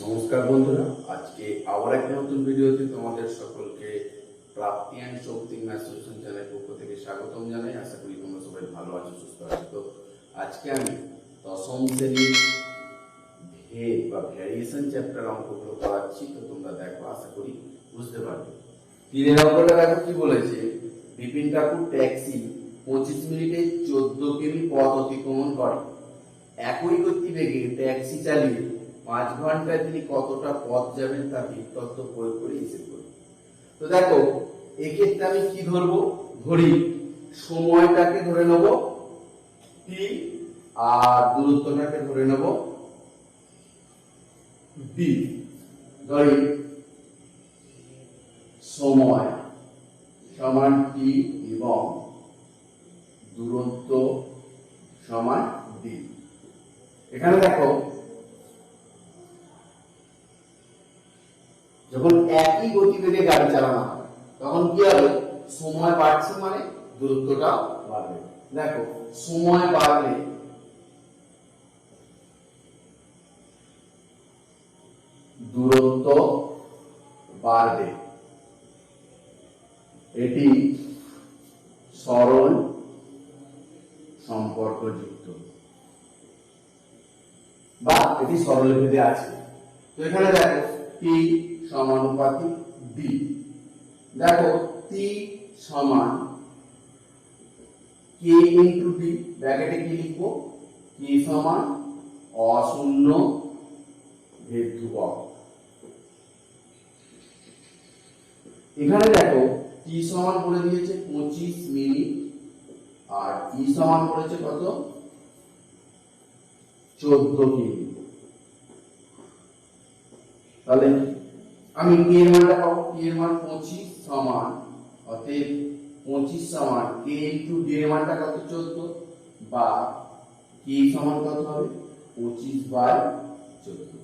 নমস্কার বন্ধুরা, আজকে আবার একটা নতুন ভিডিওতে তোমাদের সকলকে প্রাপ্তি অ্যান্ড শক্তি ম্যাথ সলিউশন চ্যানেলের পক্ষ থেকে স্বাগতম জানাই। আশা করি তোমরা সবাই ভালো আছো, সুস্থ আছো। তো আজকে আমি দশম শ্রেণীর ভেদ বা ভ্যারিয়েশন চ্যাপ্টার অঙ্কগুলো করাচ্ছি। তো তোমরা দেখো, আশা করি বুঝতে পারবে। 3 অঙ্কটা দেখো কি বলেছে, বিপিন ঠাকুর ট্যাক্সি 25 মিনিটে 14 কিমি পথ অতিক্রমণ করে। একই গতিবেগে ট্যাক্সি চালিয়ে 5 ঘন্টায় তিনি কতটা পথ যাবেন তা তত্ত্ব প্রয়োগ করে হিসেব করি। তো দেখো, এক্ষেত্রে আমি কি ধরবো, ধরি সময়টাকে ধরে নেব টি আর দূরত্বটাকে ধরে নেব বি। ধরি সময় সমান টি এবং দূরত্ব সমান ডি। এখানে দেখো, যখন একই গতিবেগে গাড়ি চালানো হয় তখন কি হবে, সময় বাড়ছে মানে দূরত্বটা বাড়বে। দেখো, সময় বাড়লে দূরত্ব বাড়বে, এটি সরল সম্পর্কযুক্ত বা এটি সরলরেখাতে আছে। তো এখানে দেখো টি সমানুপাতিক ডি। দেখো টি সমান কে ইন্টু ডি, ব্র্যাকেটে কি লিখবো, কে সমান অশূন্য ভেদ ধ্রুবক। এখানে দেখো টি সমান করে দিয়েছে 25 মিনিট আর ই সমান করেছে কত, 14 মিনিট। তাহলে আমি কে এর মানটা পাবো, কে এর মান 25 সমান, অতএব 25 সমান কে ইনটু ডি এর মানটা কত, 14, বা কে সমান কত হবে 25/14।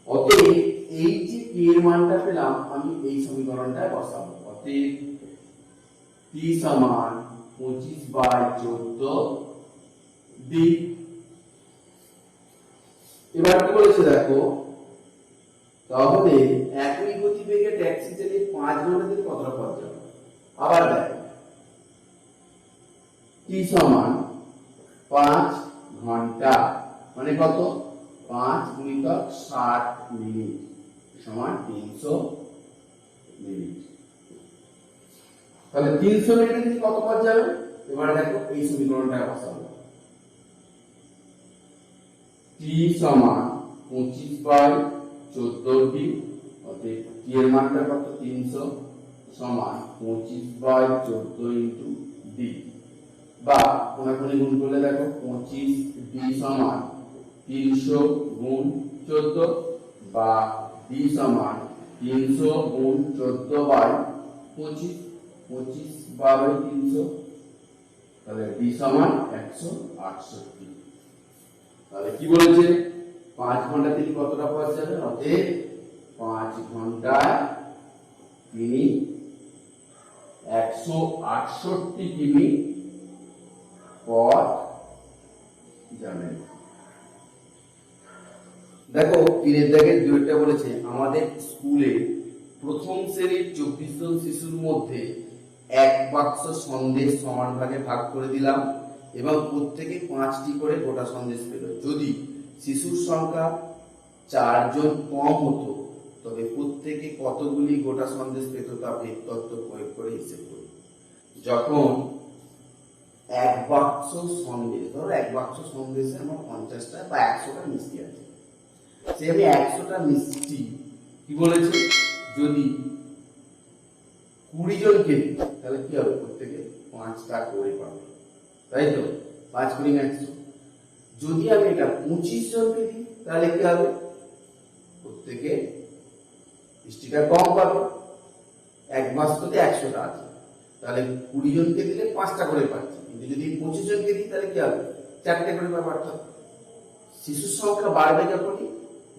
অতএব এই যে কে এর মানটা পেলাম আমি এই সমীকরণটায় বসাবো। অতএব টি সমান 25/14 ডি। এবার কি বলেছে দেখো, তাহলে একই গতিবেগে ট্যাক্সি চালিয়ে 5 ঘন্টা থেকে কতটা পথ যাবে। আবার দেখো টি সমান 5 ঘন্টা মানে কত, 5 গুণিতক 60 মিনিট সমান 300 মিনিট। তাহলে 300 মিনিটে তিনি কত পথ যাবে। এবার দেখো এই সমীকরণটা বসাবো, টি সমান 25/14 ডি, অতএব টি এর মানটা কত, 300 সমান 25/14 ইনটু ডি, বা কোনাকুনি গুণ করলে দেখো 25 ডি সমান 300 গুণ 14, বা ডি সমান 300 গুণ 14/25, 25/300, তাহলে ডি সমান 168। তাহলে কি বলেছে, 5 ঘন্টা তিনি কতটা পথ যাবেন, অতএব 5 ঘন্টায় তিনি 168 কিমি পথ যাবেন। দেখো 3 দাগের দুইটা বলেছে, আমাদের স্কুলে প্রথম শ্রেণীর 24 জন শিশুর মধ্যে এক বাক্স সন্দেশ সমান ভাগে ভাগ করে দিলাম এবং প্রত্যেকে 5টি করে গোটা সন্দেশ পেল। যদি শিশুর সংখ্যা 4 জন কম হতো তবে প্রত্যেকে কতগুলি গোটা সন্দেশ পেত তা ভেদ তত্ত্ব প্রয়োগ করে হিসেব করি। যখন এক বাক্স সন্দেশ, ধরো এক বাক্স সন্দেশে আমার 50টা বা 100টা মিষ্টি আছে, সে আমি 100টা মিষ্টি কি বলেছে, যদি 20 জনকে দিই তাহলে কি হবে, প্রত্যেকে 5টা করে পাবে, তাই তো, 5 গুণ 100। যদি আমি এটা 25 জনকে দিই তাহলে কি হবে, প্রত্যেকে 20টা কম পাবে। এক বাক্সতে 100টা আছে, তাহলে 20 জনকে দিলে 5টা করে পাচ্ছে, কিন্তু যদি 25 জনকে দিই তাহলে কি হবে, 4টে করে পাবে। অর্থাৎ শিশুর সংখ্যা বাড়বে যখনই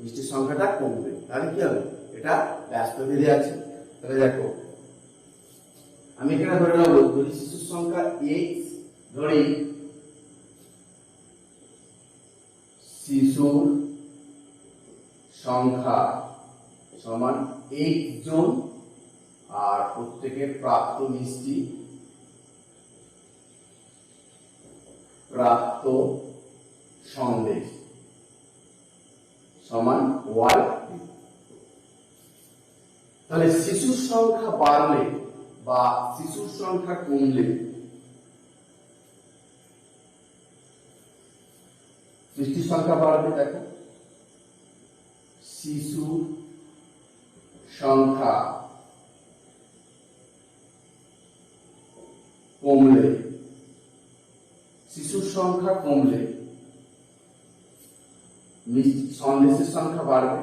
মিষ্টির সংখ্যাটা কমবে, তাহলে কি হবে, এটা ব্যস্ত ভেদে আছে। তাহলে দেখো আমি এখানে ধরে নেব, যদি শিশুর সংখ্যা x ধরি, শিশুর সংখ্যা সমান 1 জন আর প্রত্যেকের প্রাপ্ত মিষ্টি প্রাপ্ত সন্দেশ সমান y। তাহলে শিশুর সংখ্যা বাড়লে বা শিশুর সংখ্যা কমলে মিষ্টির সংখ্যা বাড়বে। দেখো শিশুর সংখ্যা কমলে সন্দেশের সংখ্যা বাড়বে,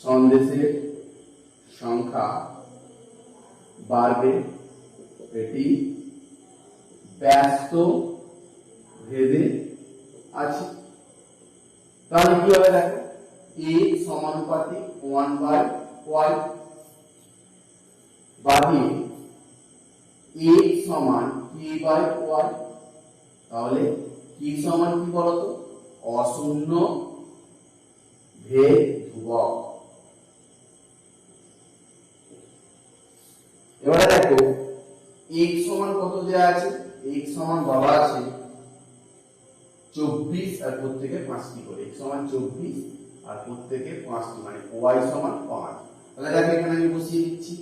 সন্দেশের সংখ্যা বাড়বে। এটি ব্যস্ত ভেদে আছে। তাহলে কি হবে দেখো a সমানুপাতিক 1/y বাকি a সমান k/y। তাহলে কি সমান কি বলতো? অশূন্য ভেদ ধ্রুবক। এবারে দেখো x সমান কত দেয়া আছে? x সমান বলা আছে 24 আর প্রত্যেকে 5টি করে। x সমান 24 আর প্রত্যেকে 5টি, মানে y সমান 5। তাহলে দেখো এখানে আমি বসিয়ে দিচ্ছি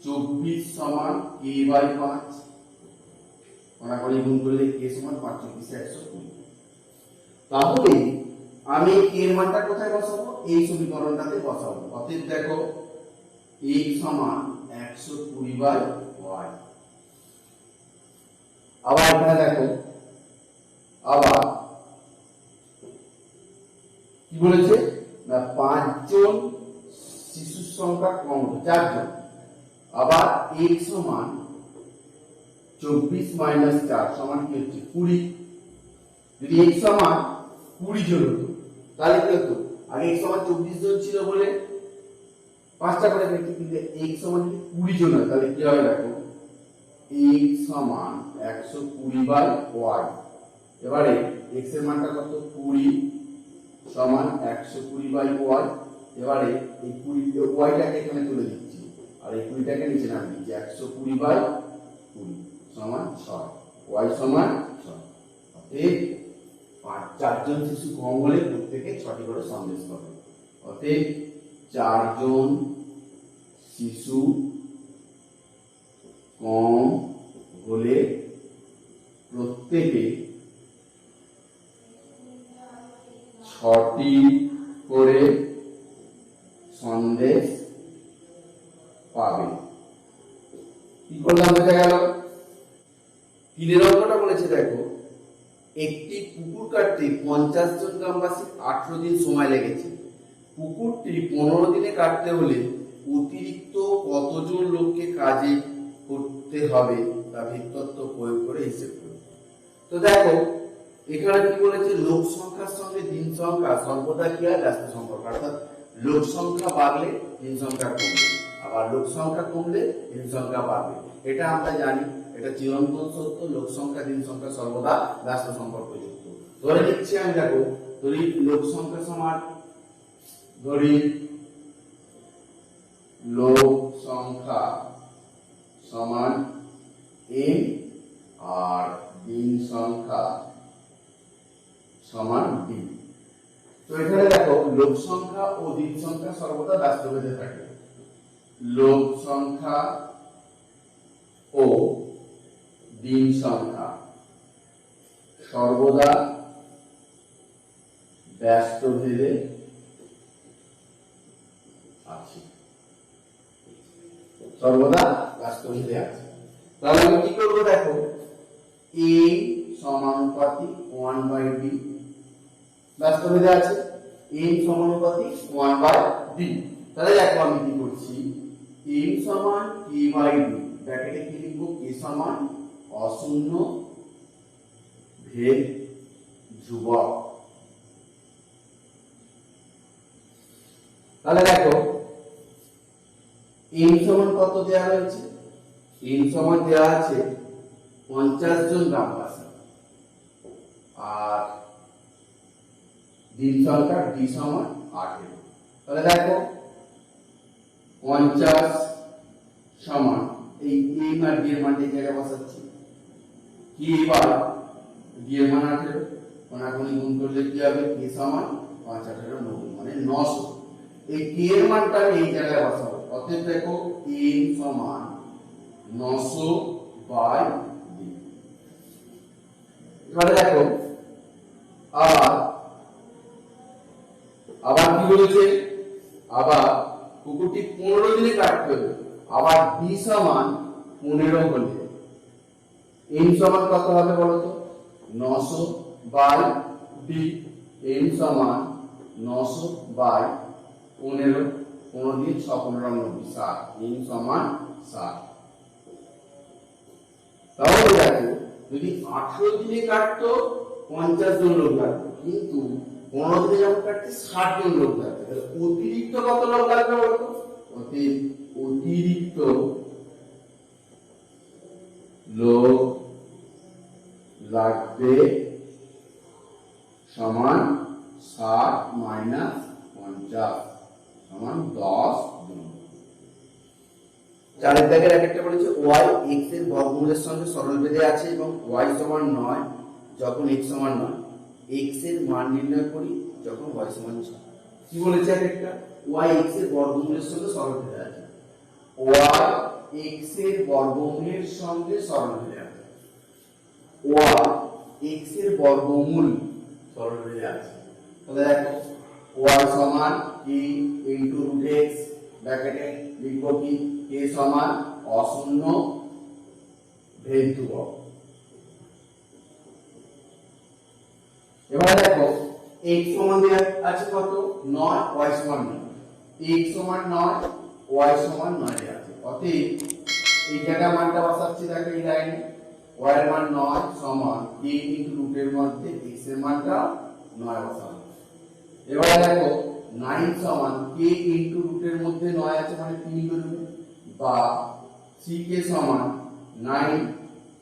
24 সমান k/5, কোনাকুনি গুণ করলে k সমান 5 24 120। তাহলে আমি এর মানটা কোথায় বসাবো? এই সমীকরণটাতে বসাবো। অতএব দেখো x সমান 120/y। আবার এখানে দেখো আবার কি বলেছে না 5 জন শিশুর সংখ্যা কম, 4 জন। আবার x সমান 24 - 4 সমান কি হচ্ছে 20। যদি x সমান 20 জন হতো তাহলে কি হতো? আগে x সমান 24 জন ছিল বলে 5টা করে দেখি, কিন্তু x সমান যদি 20 জন হয় তাহলে কি হবে দেখো x সমান 120/y। এবারে x এর মানটা কত? 20 সমান 120/y। এবারে এই 20 y টাকে এখানে তুলে দিচ্ছি আর এই 20 টাকে নিচে নামিয়ে দিচ্ছি। 120/20 সমান 6, y সমান 6। অতএব 4 জন শিশু কম হলে প্রত্যেকে 6টি করে সন্দেশ পাবে। অতএব 4 জন শিশু কম হলে প্রত্যেকে 6টি করে সন্দেশ পাবে। কি করলাম বোঝা গেল? 3 অঙ্কটা বলেছে দেখো একটি পুকুর কাটতে 50 জন গ্রামবাসী 18 দিন সময় লেগেছে। পুকুরটি 15 দিনে কাটতে হলে অতিরিক্ত কতজন লোককে কাজে করতে হবে তা ভিত্তত্ব প্রয়োগ করে হিসেব করুন। তো দেখো এখানে কি বলেছে? লোক সংখ্যার সঙ্গে দিন সংখ্যা সর্বদা কি হয়? ব্যস্ত সম্পর্ক। অর্থাৎ লোক সংখ্যা বাড়লে দিন সংখ্যা কমবে, আবার লোক সংখ্যা কমলে দিন সংখ্যা বাড়বে। এটা আমরা জানি, এটা চিরন্তন সত্য। লোক সংখ্যা দিন সংখ্যা সর্বদা ব্যস্ত সম্পর্কযুক্ত। ধরে নিচ্ছি আমি, দেখো ধরি লোক সংখ্যা সমান, ধরি লোক সংখ্যা সমান n আর দিন সংখ্যা সমান d। তো এখানে দেখো লোক সংখ্যা ও দিন সংখ্যা সর্বদা ব্যস্ত ভেদে থাকে। লোক সংখ্যা ও দিন সংখ্যা সর্বদা ব্যস্ত ভেদে আছে, সর্বদা ব্যস্ত ভেদে আছে। তাহলে আমি কি করবো? দেখো a সমানুপাতিক 1/d, ব্যস্ত ভেদে আছে, n সমানুপাতিক 1/d। তাহলে দেখো আমি কি করছি, n সমান k/d, ব্র্যাকেটে কি লিখবো? k সমান অশূন্য ভেদ ধ্রুবক। তাহলে দেখো n সমান কত দেওয়া হয়েছে? n সমান দেওয়া আছে 50 জন গ্রামবাসী, আর ডিম সংখ্যা ডি সমান 18। তাহলে দেখো 50 সমান এই এ আর ডি এর মানটা এই জায়গায় বসাচ্ছি, কি এবার ডি এর মান 18, মানে এখন গুণ করলে কি হবে, কে সমান 5 18 90 মানে 900। এই কে এর মানটা আমি এই জায়গায় বসাবো, অতএব দেখো কে সমান 900 বাই ডি। এবারে দেখো আবার কি বলেছে, আবার কুকুরটি 15 দিনে কাটতে হবে, আবার ডি সমান 15 হলে এন সমান কত হবে বলো তো, 900 বাই ডি। এন সমান 900 বাই 15, 15 দিয়ে 6 15 90 60, এন সমান 60। তাহলে দেখো যদি 18 দিনে কাটতো 50 জন লোক লাগতো, কিন্তু 15 দিনে যখন কাটছে 60 জন লোক লাগবে, তাহলে অতিরিক্ত কত লোক লাগবে বলতো, অতিরিক্ত লোক লাগবে সমান 60 মাইনাস 50 সমান 10 জন। চারের দাগের একটা বলেছে y x এর বর্গমূলের সঙ্গে সরল বেঁধে আছে এবং y সমান 9 যখন x সমান 9, x এর মান নির্ণয় করি যখন y সমান 6। কি বলেছে একটা, y x এর বর্গমূলের সঙ্গে সরল বেঁধে আছে, y x এর বর্গমূলের সঙ্গে সরল বেঁধে আছে, y x এর বর্গমূল সরল বেঁধে আছে। তাহলে দেখো y সমান কি ইনটু রুট x ব্র্যাকেটে লিখব কি k সমান অশূন্য ভেদ ধ্রুবক। এবারে দেখো x সমান দেয়া আছে কত 9, y সমান 9, x সমান 9, y সমান 9 এ আছে, অতএব এই জায়গায় মানটা বসাচ্ছি, দেখো এই লাইনে y এর মান 9 সমান k ইনটু রুটের মধ্যে x এর মানটা 9 বসাবো। এবারে দেখো 9 সমান k ইনটু রুটের মধ্যে 9 আছে মানে 3 বেরোবে, বা ck সমান 9,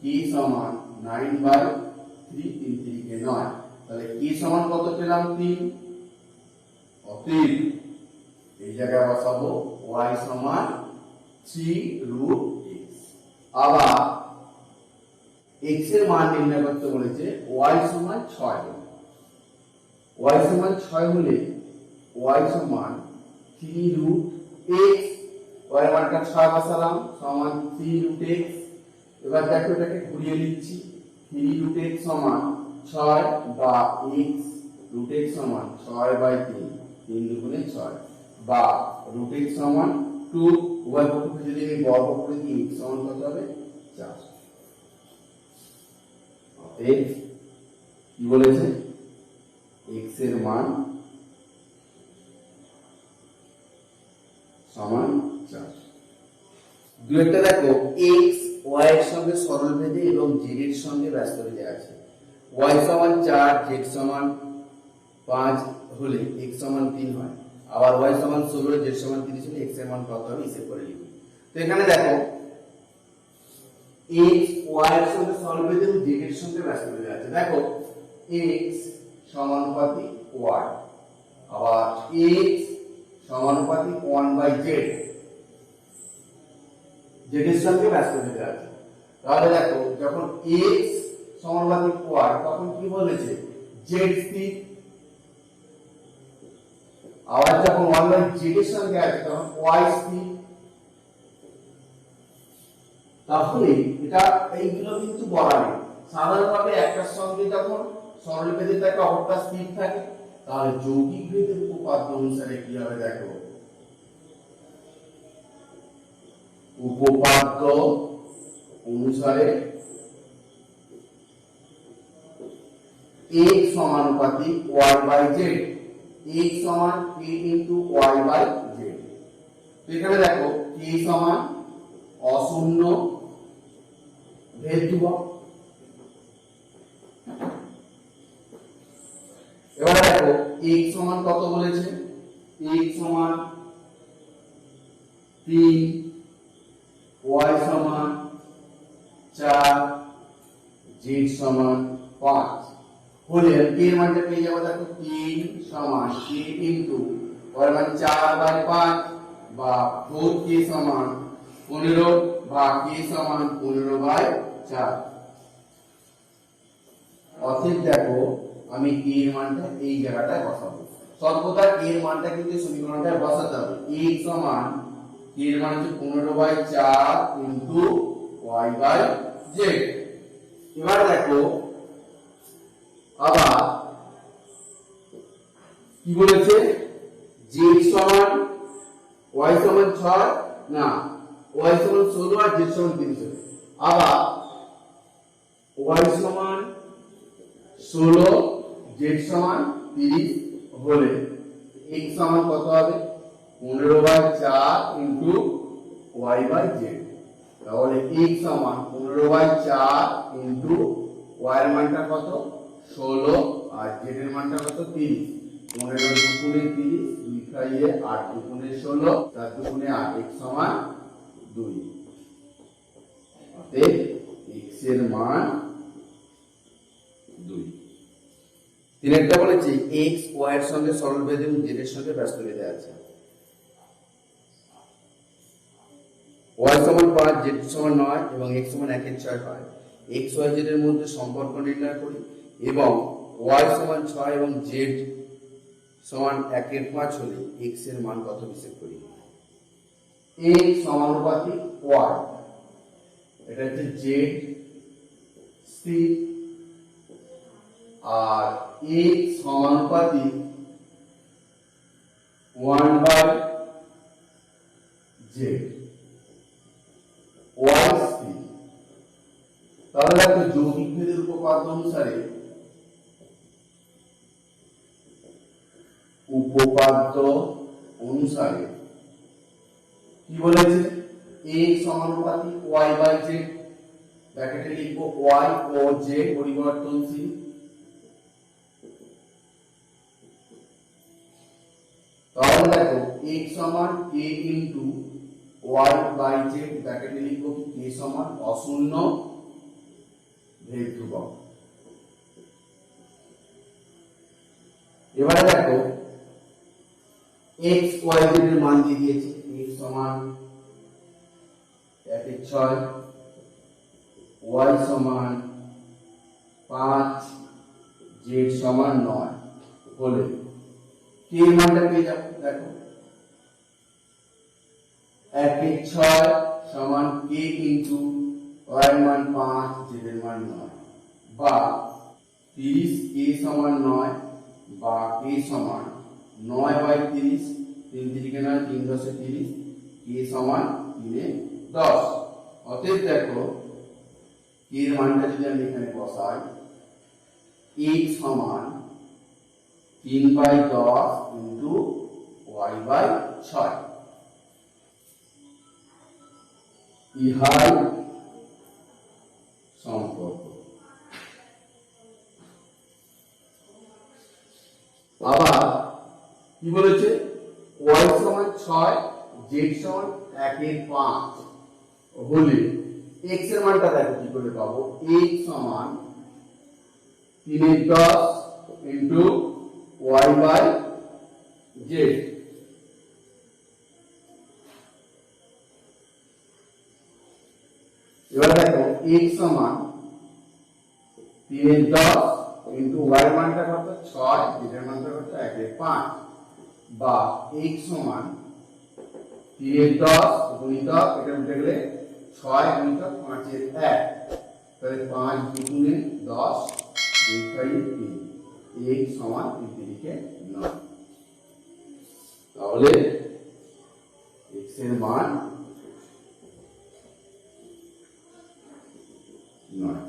k সমান 9 বাই 3, 3 3 কে 9, তাহলে k সমান কত পেলাম 3, অতএব এই জায়গায় বসাবো y সমান 3 রুট x। আবার x এর মান নির্ণয় করতে বলেছে y সমান 6 হলে, y সমান 6 হলে y সমান 3 রুট x, y এর মানটা 6 বসালাম সমান 3 রুট x। এবার দেখো এটাকে ঘুরিয়ে নিচ্ছি, 3 রুট x সমান 6 বা x রুট x সমান 6 বাই 3, 3 দুগুণে 6, বা রুট x সমান 2, উভয় পক্ষকে যদি আমি বর্গ করে দিই x সমান কত হবে 4। অতএব কি বলেছে, x এর মান সমান 4। দুইটা দেখো x y এর সঙ্গে সরল ভেদে এবং z এর সঙ্গে ব্যস্ত ভেদে আছে, y সমান 4 z সমান 5 হলে x সমান 3 হয়, আবার y সমান 16 z সমান 30 হলে x এর মান কত হবে হিসাব করে লিখব। তো এখানে দেখো x y এর সঙ্গে সরল ভেদে এবং z এর সঙ্গে ব্যস্ত ভেদে আছে, দেখো x সমানুপাতিক y, আবার x সমানুপাতিক 1/z, z এর সঙ্গে ব্যস্ত ভেদে আছে। তাহলে দেখো যখন x সমানুপাতিক y তখন কি বলেছে z স্থির, আবার যখন 1/z এর সঙ্গে আছে তখন y স্থির। তাহলে এটা এইগুলো কিন্তু বলা নেই, সাধারণভাবে একটার সঙ্গে যখন সরল ভেদে থাকে অপরটা স্থির থাকে, তাহলে যৌগিক ভেদের উপপাদ্য অনুসারে কি হবে দেখো, উপপাদ্য অনুসারে x সমানুপাতিক y বাই z, x সমান k into y by z। এখানে দেখো k সমান অশূন্য ভেদ ধ্রুবক। এবারে দেখো x সমান কত বলেছে, x সমান 3, y সমান 4, z সমান 5। হলে কে এর মানটা পেয়ে যাবো, দেখো 3 সমান k ইনটু ওর মান 4/5 বা 4k সমান 15 বা k সমান 15/4। অতএব দেখো আমি k এর মানটা এই জায়গাটায় বসাবো। সর্বদা k এর মানটা কিন্তু সমীকরণটায় বসাতে হবে। x সমান k এর মান হচ্ছে 15/4 ইনটু y/z। এবার দেখো আবার কি বলেছে, z সমান y সমান 6 না y সমান 16 আর z সমান 30 হবে। আবার y সমান 16 z সমান 30 হলে x সমান কত হবে, 15/4 ইনটু y/z। তাহলে x সমান 15/4 ইনটু y এর মানটা কত 16 আর z এর মানটা কত 30। 15 দুগুণে 30, 2 খাইয়ে 8 দুগুণে 16, 4 দুগুণে 8, x সমান 2। অতএব x এর মান 2। তিনেরটা বলেছে x y এর সঙ্গে সরল বেঁধে এবং z এর সঙ্গে ব্যস্ত বেঁধে আছে। y সমান 5, z সমান 9 এবং x সমান 1/6 হয়। x y z এর মধ্যে সম্পর্ক নির্ণয় করি এবং y সমান 6 এবং z সমান 1/5 হলে x এর মান কত হিসেব করি। x সমানুপাতিক y, এটা হচ্ছে z স্থির, আর x সমানুপাতিক 1/z, y স্থির। তাহলে দেখো যৌগিক ভেদের উপপাদ্য অনুসারে কি বলেছে, x সমানুপাতিক y/z, ব্র্যাকেটে লিখবো y ও z পরিবর্তনশীল। তাহলে দেখো x সমান k ইনটু y/z, ব্র্যাকেটে লিখবো k সমান অশূন্য ভেদ ধ্রুবক। এবারে দেখো x y z এর মান দিয়ে দিয়েছে, x সমান 1/6, y সমান 5, z সমান 9 হলে k এর মানটা পেয়ে যাবো। দেখো 1/6 সমান k ইনটু y এর মান 5, z এর মান 9 বা 30 k সমান 9 বা k সমান 9/30, 3 3 9, 3 10 30, k সমান 3/10। অতএব দেখো k এর মানটা যদি আমি এখানে বসাই, x সমান 3/10 ইনটু y/6। ইহাই সম্পর্ক। আবার কি বলেছে, y সমান 6, z সমান 1/5 হলে x এর মানটা দেখো কি করে পাবো, x সমান 3/10 ইনটু y/z। এবার দেখো x সমান 3/10 ইনটু y এর মানটা কত 6, z এর মানটা কত 1/5 বা x সমান 3/10 গুণিতক এটা উঠে গেলে 6 গুণিতক 5/1, তাহলে 5 দুগুণে 10, 2 খাইয়ে 3, x সমান 3 3 9। তাহলে x এর মান 9।